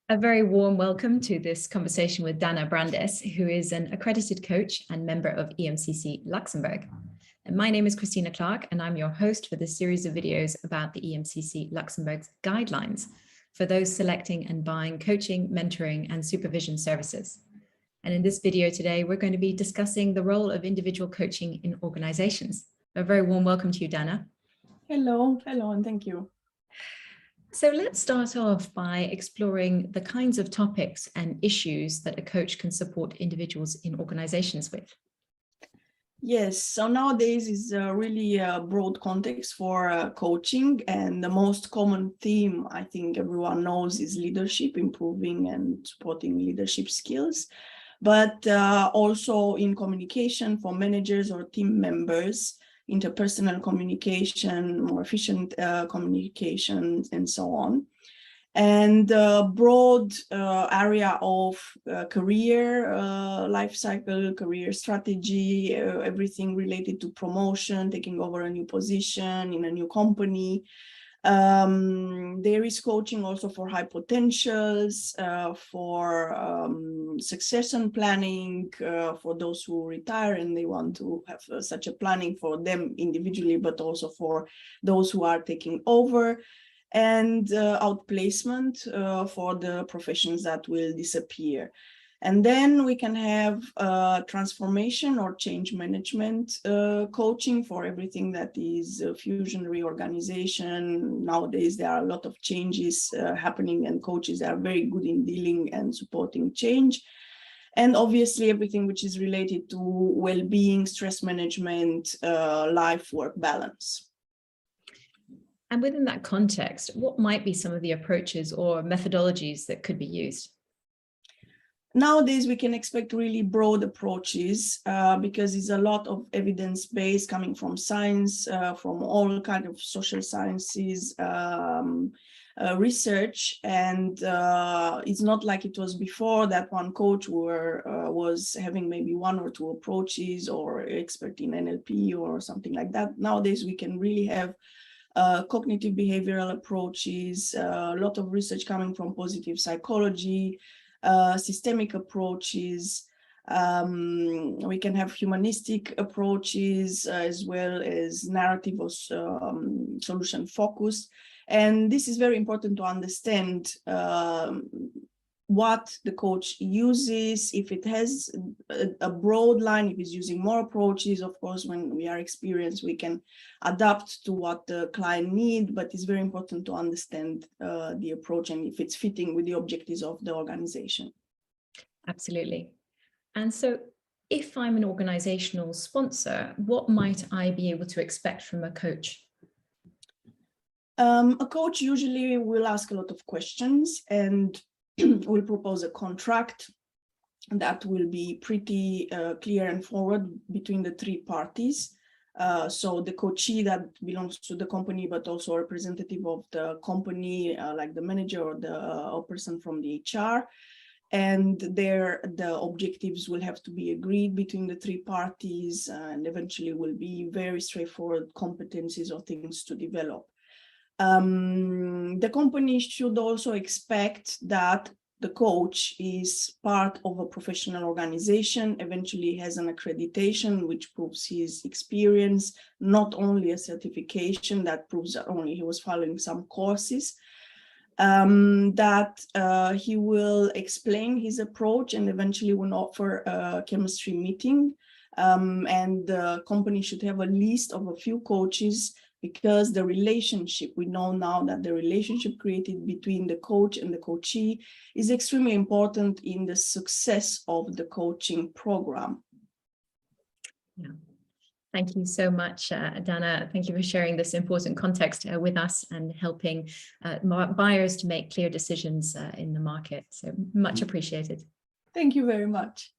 A very warm welcome to this conversation with Dana Brandes, who is an accredited coach and member of EMCC Luxembourg. And my name is Christina Clark, and I'm your host for this series of videos about the EMCC Luxembourg's guidelines for those selecting and buying coaching, mentoring, and supervision services. And in this video today, we're going to be discussing the role of individual coaching in organizations. A very warm welcome to you, Dana. Hello, and thank you. So let's start off by exploring the kinds of topics and issues that a coach can support individuals in organizations with. Yes, so nowadays is really a broad context for coaching, and the most common theme I think everyone knows is leadership, improving and supporting leadership skills, but also in communication for managers or team members, interpersonal communication, more efficient communication, and so on. And broad area of career life cycle, career strategy, everything related to promotion, taking over a new position in a new company. There is coaching also for high potentials, for succession planning, for those who retire and they want to have such a planning for them individually, but also for those who are taking over, and outplacement for the professions that will disappear. And then we can have transformation or change management coaching for everything that is fusion, reorganization. Nowadays, there are a lot of changes happening, and coaches are very good in dealing and supporting change. And obviously, everything which is related to well-being, stress management, life-work balance. And within that context, what might be some of the approaches or methodologies that could be used? Nowadays, we can expect really broad approaches because there's a lot of evidence base coming from science, from all kinds of social sciences, research, and it's not like it was before that one coach was having maybe one or two approaches or expert in NLP or something like that. Nowadays, we can really have cognitive behavioral approaches, a lot of research coming from positive psychology, systemic approaches. We can have humanistic approaches as well as narrative or solution focused. And this is very important to understand what the coach uses. If it has a broad line, if it's using more approaches, of course, when we are experienced, we can adapt to what the client needs, but it's very important to understand the approach and if it's fitting with the objectives of the organization. Absolutely. And so if I'm an organizational sponsor, what might I be able to expect from a coach? A coach usually will ask a lot of questions and will propose a contract that will be pretty clear and forward between the three parties. So the coachee that belongs to the company, but also a representative of the company, like the manager or the person from the HR. And the objectives will have to be agreed between the three parties, and eventually will be very straightforward competencies or things to develop. The company should also expect that the coach is part of a professional organization, eventually has an accreditation which proves his experience, not only a certification that proves that only he was following some courses, that he will explain his approach and eventually will offer a chemistry meeting. And the company should have a list of a few coaches, because the relationship, we know now that the relationship created between the coach and the coachee is extremely important in the success of the coaching program. Yeah. Thank you so much, Dana. Thank you for sharing this important context with us and helping buyers to make clear decisions in the market. So much appreciated. Thank you very much.